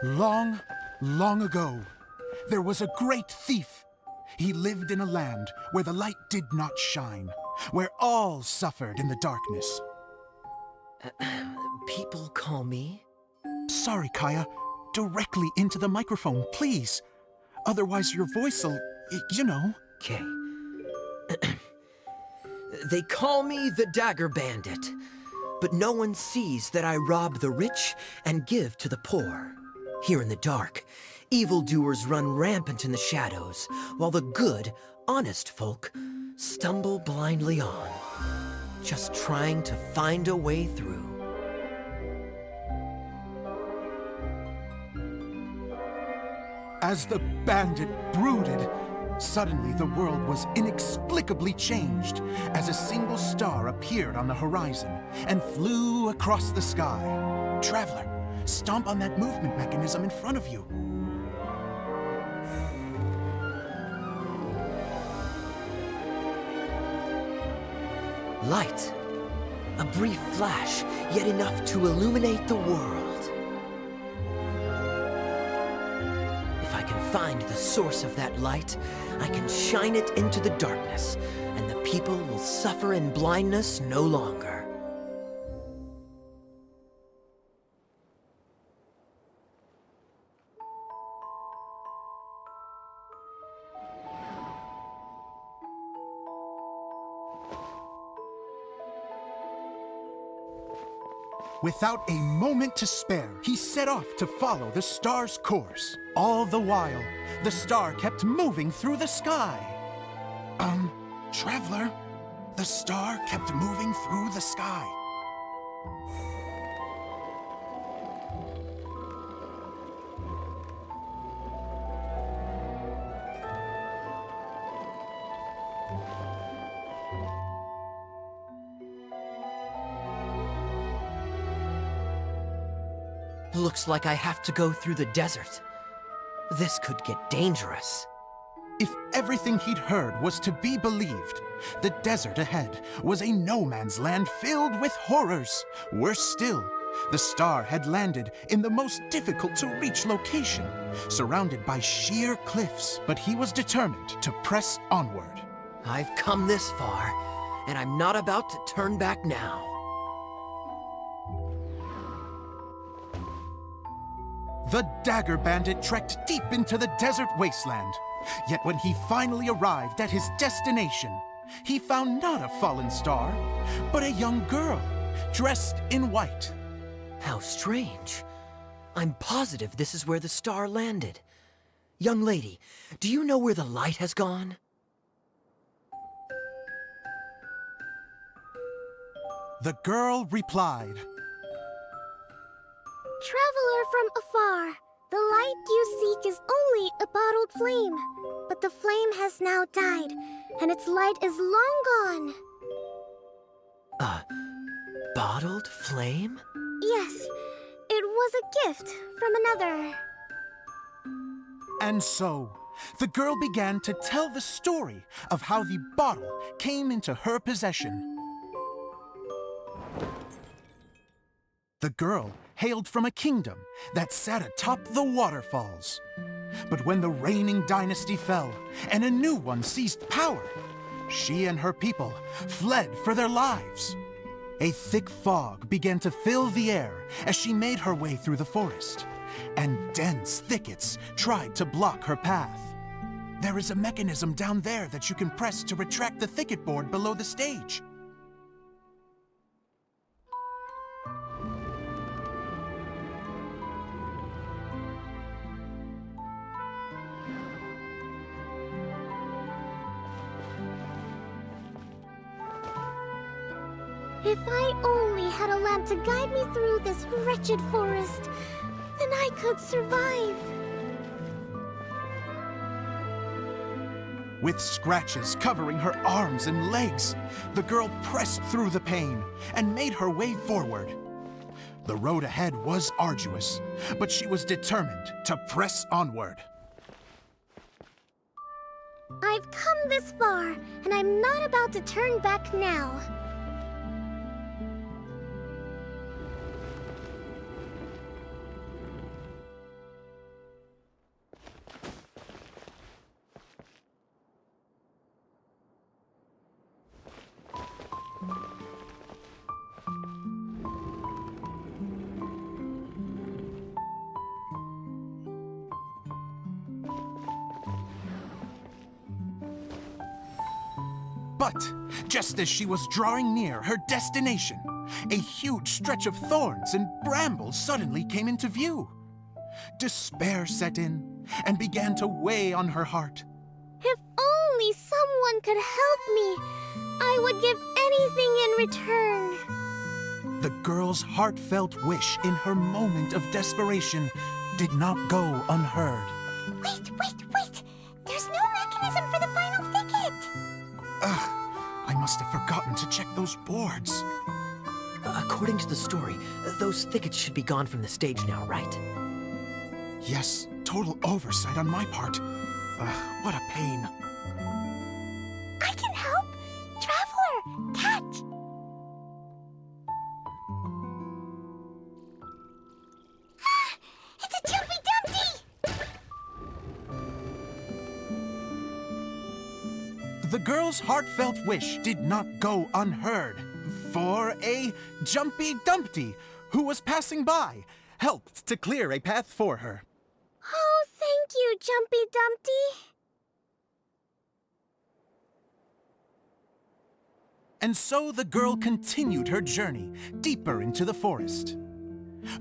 Long, long ago, there was a great thief. He lived in a land where the light did not shine, where all suffered in the darkness. People call me? Sorry, Kaya. Directly into the microphone, please. Otherwise your voice'll, you know. Okay. They call me the Dagger Bandit, but no one sees that I rob the rich and give to the poor. Here in the dark, evildoers run rampant in the shadows, while the good, honest folk stumble blindly on, just trying to find a way through. As the bandit brooded, suddenly the world was inexplicably changed as a single star appeared on the horizon and flew across the sky. Traveler, stomp on that movement mechanism in front of you. Light. A brief flash, yet enough to illuminate the world. If I can find the source of that light, I can shine it into the darkness, and the people will suffer in blindness no longer. Without a moment to spare, he set off to follow the star's course. All the while, the star kept moving through the sky. Traveler, the star kept moving through the sky. Looks like I have to go through the desert. This could get dangerous. If everything he'd heard was to be believed, the desert ahead was a no-man's land filled with horrors. Worse still, the star had landed in the most difficult-to-reach location, surrounded by sheer cliffs, but he was determined to press onward. I've come this far, and I'm not about to turn back now. The Dagger Bandit trekked deep into the desert wasteland. Yet when he finally arrived at his destination, he found not a fallen star, but a young girl, dressed in white. How strange. I'm positive this is where the star landed. Young lady, do you know where the light has gone? The girl replied, Traveler from afar, the light you seek is only a bottled flame. But the flame has now died, and its light is long gone. A bottled flame? Yes, it was a gift from another. And so, the girl began to tell the story of how the bottle came into her possession. The girl hailed from a kingdom that sat atop the waterfalls. But when the reigning dynasty fell and a new one seized power, she and her people fled for their lives. A thick fog began to fill the air as she made her way through the forest, and dense thickets tried to block her path. There is a mechanism down there that you can press to retract the thicket board below the stage. If I only had a lamp to guide me through this wretched forest, then I could survive. With scratches covering her arms and legs, the girl pressed through the pain and made her way forward. The road ahead was arduous, but she was determined to press onward. I've come this far, and I'm not about to turn back now. But just as she was drawing near her destination, a huge stretch of thorns and brambles suddenly came into view. Despair set in and began to weigh on her heart. If only someone could help me, I would give anything in return. The girl's heartfelt wish in her moment of desperation did not go unheard. Wait! There's no mechanism for the final thicket! Ugh, I must have forgotten to check those boards. According to the story, those thickets should be gone from the stage now, right? Yes, total oversight on my part. What a pain. I can help! Traveler, catch! It's a Jumpy Dumpty! The girl's heartfelt wish did not go unheard, for a Jumpy Dumpty, who was passing by, helped to clear a path for her. Oh, thank you, Jumpy Dumpty. And so the girl continued her journey deeper into the forest.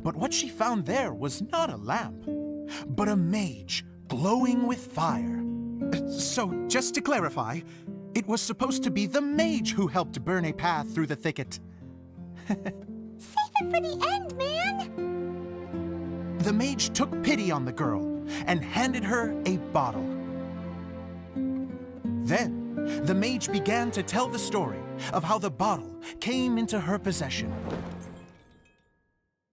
But what she found there was not a lamp, but a mage glowing with fire. So, just to clarify, it was supposed to be the mage who helped burn a path through the thicket. Save it for the end, man! The mage took pity on the girl and handed her a bottle. Then, the mage began to tell the story of how the bottle came into her possession.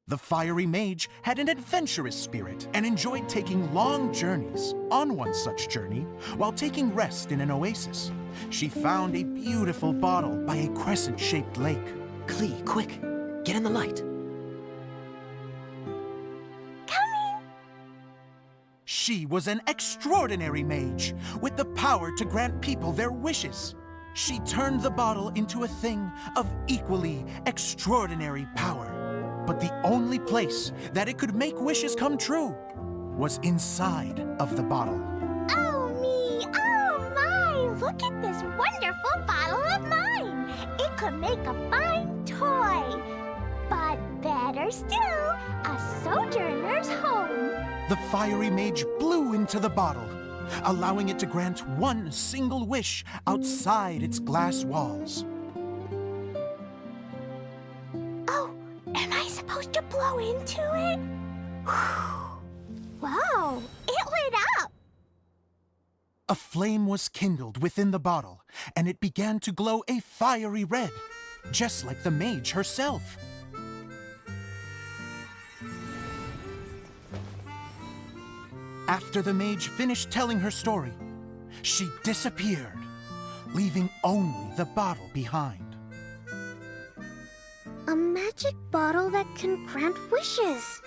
The fiery mage had an adventurous spirit and enjoyed taking long journeys. On one such journey, while taking rest in an oasis, she found a beautiful bottle by a crescent-shaped lake. Klee, quick! Get in the light! Coming! She was an extraordinary mage with the power to grant people their wishes. She turned the bottle into a thing of equally extraordinary power. But the only place that it could make wishes come true was inside of the bottle. Oh me! Oh my! Look at this wonderful bottle of mine! It could make a fine toy! But better still, a sojourner's home! The fiery mage blew into the bottle, allowing it to grant one single wish outside its glass walls. Oh, am I supposed to blow into it? Wow, it lit up! A flame was kindled within the bottle, and it began to glow a fiery red, just like the mage herself. After the mage finished telling her story, she disappeared, leaving only the bottle behind. A magic bottle that can grant wishes.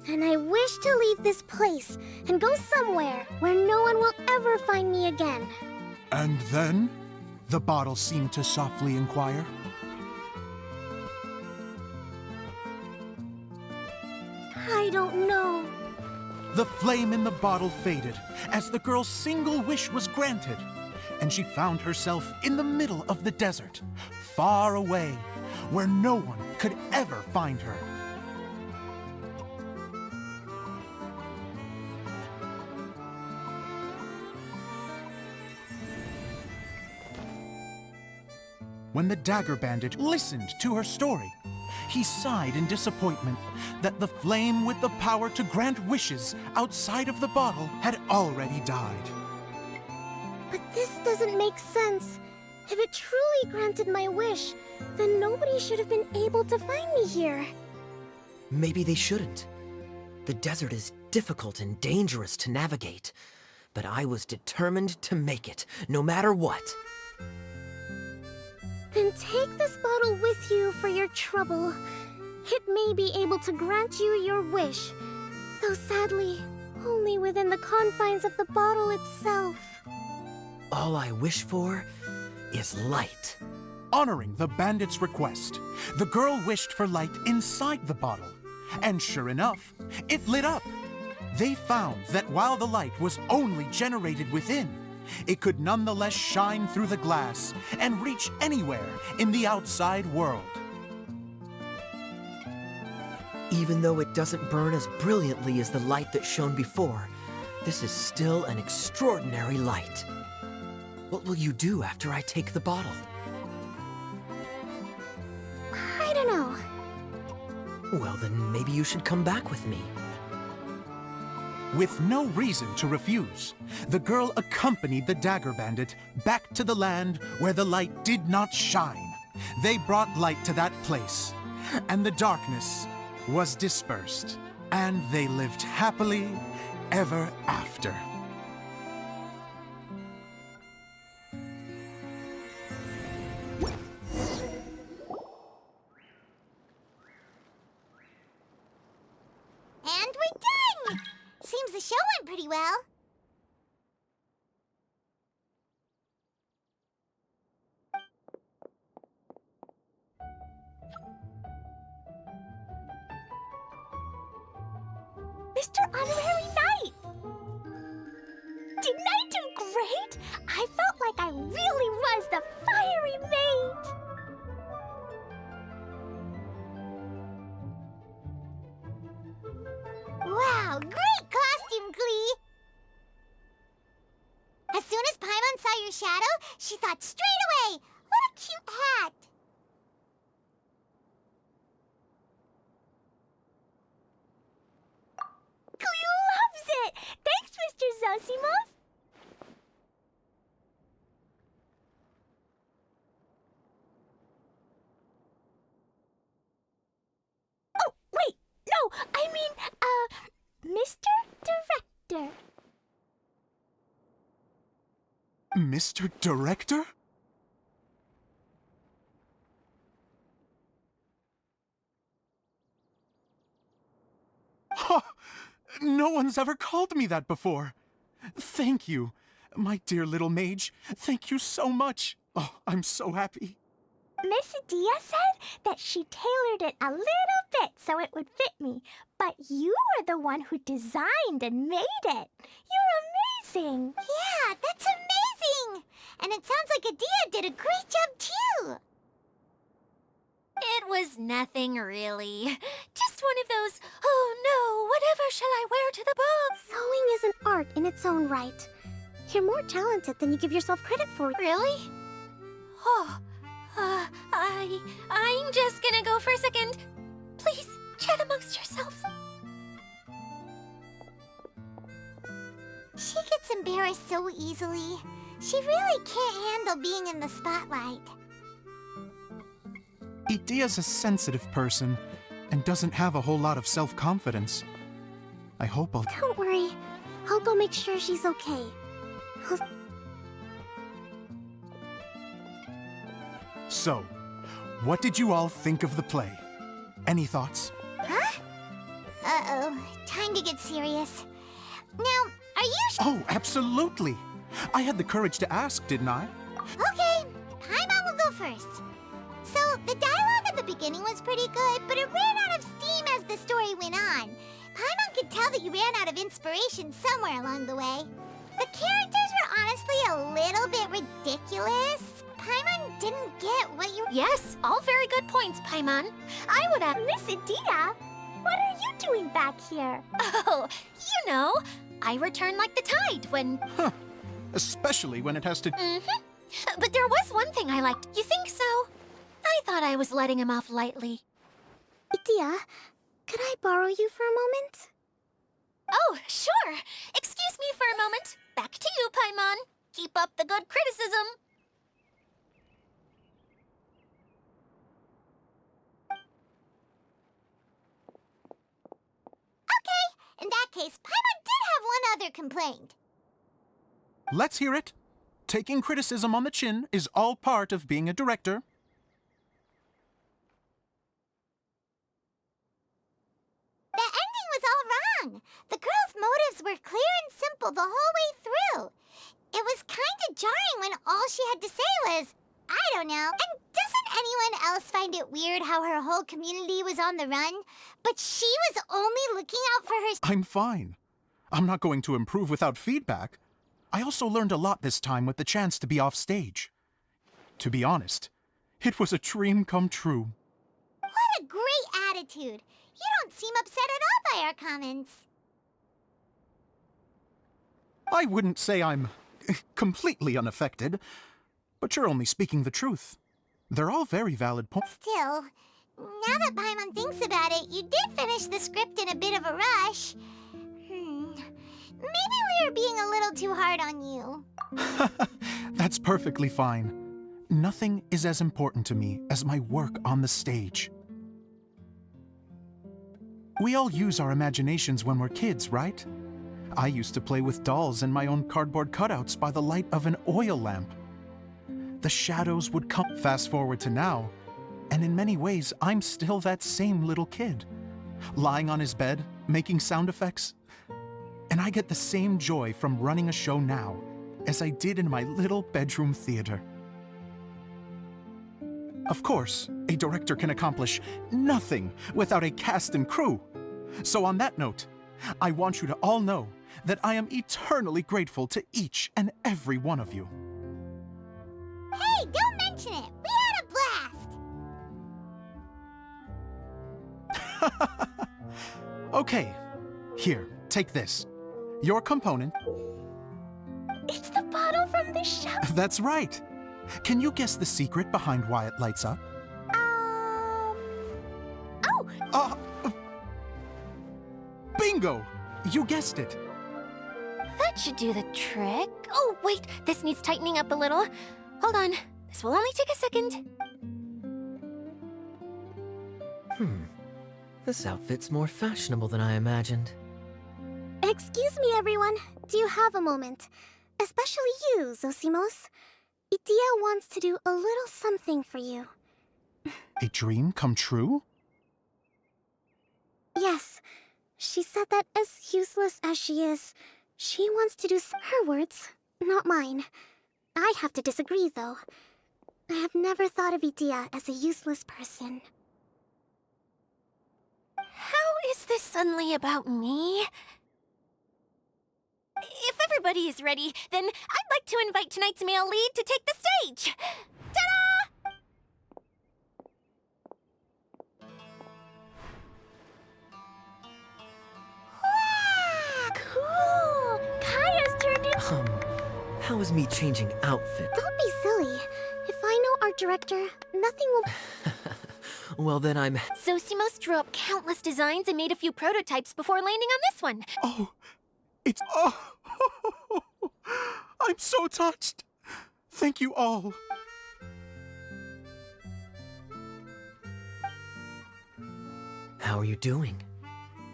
And I wish to leave this place and go somewhere where no one will ever find me again. And then? The bottle seemed to softly inquire. I don't know. The flame in the bottle faded as the girl's single wish was granted, and she found herself in the middle of the desert, far away, where no one could ever find her. When the Dagger Bandit listened to her story, he sighed in disappointment that the flame with the power to grant wishes outside of the bottle had already died. But this doesn't make sense. If it truly granted my wish, then nobody should have been able to find me here. Maybe they shouldn't. The desert is difficult and dangerous to navigate, but I was determined to make it, no matter what. Then take this bottle with you for your trouble. It may be able to grant you your wish, though sadly, only within the confines of the bottle itself. All I wish for is light. Honoring the bandit's request, the girl wished for light inside the bottle, and sure enough, it lit up. They found that while the light was only generated within, it could nonetheless shine through the glass and reach anywhere in the outside world. Even though it doesn't burn as brilliantly as the light that shone before, this is still an extraordinary light. What will you do after I take the bottle? I don't know. Well, then maybe you should come back with me. With no reason to refuse, the girl accompanied the Dagger Bandit back to the land where the light did not shine. They brought light to that place, and the darkness was dispersed, and they lived happily ever after. And we're done! Seems the show went pretty well. Mr. Honorary Knight! Didn't I do great? I felt like I really was the fiery mage! Wow, great costume, Glee! As soon as Paimon saw your shadow, she thought straight away, what a cute hat! Glee loves it! Thanks, Mr. Zosimos! Oh, wait! No, I mean, Mr. Director. Mr. Director? Ha! No one's ever called me that before. Thank you, my dear little mage. Thank you so much. Oh, I'm so happy. Miss Adia said that she tailored it a little bit so it would fit me, but you were the one who designed and made it. You're amazing. Yeah, that's amazing. And it sounds like Adia did a great job too. It was nothing really. Just one of those, oh no, whatever shall I wear to the ball? Sewing is an art in its own right. You're more talented than you give yourself credit for. Really? Oh, I'm just gonna go for a second. Please, chat amongst yourselves. She gets embarrassed so easily. She really can't handle being in the spotlight. Idea's a sensitive person and doesn't have a whole lot of self-confidence. I hope I'll... Don't worry. I'll go make sure she's okay. So, what did you all think of the play? Any thoughts? Huh? Uh-oh. Time to get serious. Now, are you Oh, absolutely! I had the courage to ask, didn't I? Okay, Paimon will go first. So, the dialogue at the beginning was pretty good, but it ran out of steam as the story went on. Paimon could tell that you ran out of inspiration somewhere along the way. The characters were honestly a little bit ridiculous. Paimon didn't get what you... Yes, all very good points, Paimon. I would have... Miss Adia, what are you doing back here? Oh, you know, I return like the tide when... Huh. Especially when it has to... Mm-hmm. But there was one thing I liked. You think so? I thought I was letting him off lightly. Adia, could I borrow you for a moment? Oh, sure. Excuse me for a moment. Back to you, Paimon. Keep up the good criticism. Okay, in that case, Paimon did have one other complaint. Let's hear it. Taking criticism on the chin is all part of being a director. The ending was all wrong. The girl's motives were clear and simple the whole way through. It was kind of jarring when all she had to say was, I don't know. And doesn't anyone else find it weird how her whole community was on the run, but she was only looking out for her... I'm fine. I'm not going to improve without feedback. I also learned a lot this time with the chance to be off stage. To be honest, it was a dream come true. What a great attitude. You don't seem upset at all by our comments. I wouldn't say I'm completely unaffected, but you're only speaking the truth. They're all very valid points. Still, now that Paimon thinks about it, you did finish the script in a bit of a rush. Maybe we were being a little too hard on you. That's perfectly fine. Nothing is as important to me as my work on the stage. We all use our imaginations when we're kids, right? I used to play with dolls and my own cardboard cutouts by the light of an oil lamp. The shadows would come. Fast forward to now, and in many ways, I'm still that same little kid, lying on his bed, making sound effects. And I get the same joy from running a show now as I did in my little bedroom theater. Of course, a director can accomplish nothing without a cast and crew. So on that note, I want you to all know that I am eternally grateful to each and every one of you. Hey, don't mention it. We had a blast. Okay, here, take this. Your component. It's the bottle from the show. That's right. Can you guess the secret behind why it lights up? Oh, Bingo! You guessed it. That should do the trick. Oh, wait, this needs tightening up a little. Hold on, this will only take a second. This outfit's more fashionable than I imagined. excuse me, everyone. Do you have a moment? Especially you, Zosimos. Itia wants to do a little something for you. A dream come true? Yes. She said that as useless as she is, she wants to do her words, not mine. I have to disagree, though. I have never thought of Itia as a useless person. How is this suddenly about me? If everybody is ready, then I'd like to invite tonight's male lead to take the stage. Ta-da! Wow! Cool! Kaya's turned into... How is me changing outfit? Don't be silly. If I know our director, nothing will... Well, then I'm... Zosimos drew up countless designs and made a few prototypes before landing on this one. Oh, it's... Oh, I'm so touched. Thank you all. How are you doing?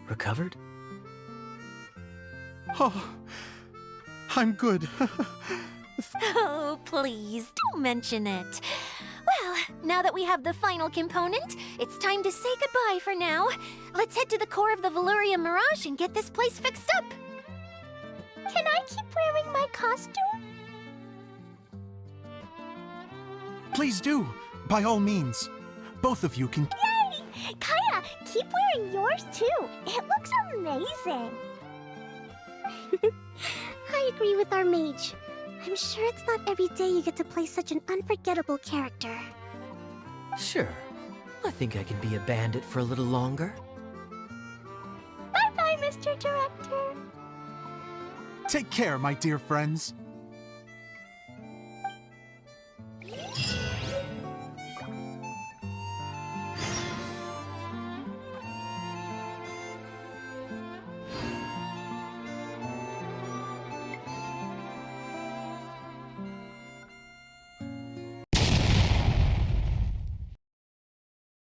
Recovered? Oh, I'm good. Oh, please, don't mention it. Well, now that we have the final component, it's time to say goodbye for now. Let's head to the core of the Veluria Mirage and get this place fixed up. Can I keep wearing my costume? Please do, by all means. Both of you can... Yay! Kaya, keep wearing yours too. It looks amazing. I agree with our mage. I'm sure it's not every day you get to play such an unforgettable character. Sure. I think I can be a bandit for a little longer. Bye-bye, Mr. Director. Take care, my dear friends.